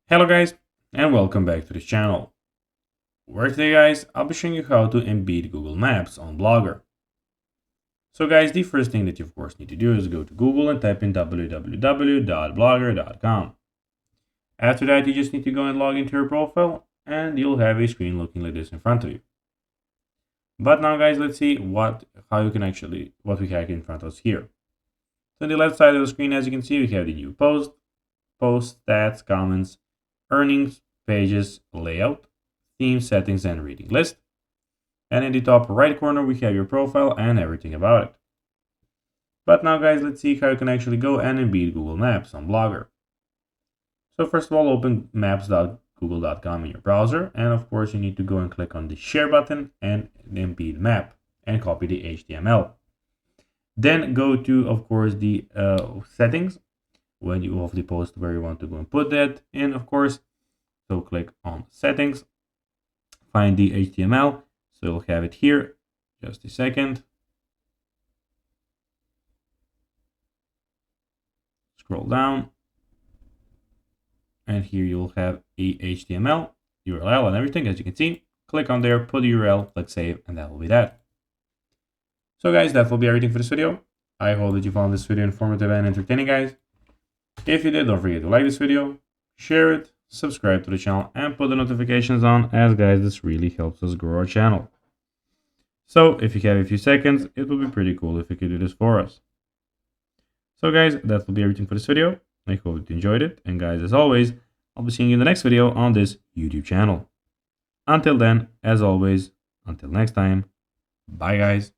Hello guys, and welcome back to this channel, where today guys, I'll be showing you how to embed Google Maps on Blogger. So guys, the first thing that you of course need to do is go to Google and type in www.blogger.com. After that, you just need to go and log into your profile, and you'll have a screen looking like this in front of you. But now guys, let's see what we have in front of us here. So on the left side of the screen, as you can see, we have the new post, stats, comments, earnings, pages, layout, theme, settings, and reading list. And in the top right corner, we have your profile and everything about it. But now guys, let's see how you can actually go and embed Google Maps on Blogger. So first of all, open maps.google.com in your browser. And of course, you need to go and click on the share button and embed map and copy the HTML. Then go to, of course, the settings when you have the post where you want to go and put that in, of course. So click on settings, find the HTML. So you'll have it here. Just a second. Scroll down. And here you'll have a HTML, URL and everything, as you can see. Click on there, put the URL, click save, and that will be that. So guys, that will be everything for this video. I hope that you found this video informative and entertaining, guys. If you did, don't forget to like this video, share it, subscribe to the channel, and put the notifications on, as guys, this really helps us grow our channel. So if you have a few seconds, it would be pretty cool if you could do this for us. So guys, that will be everything for this video. I hope you enjoyed it, and guys, as always, I'll be seeing you in the next video on this YouTube channel. Until then, as always, until next time, bye guys.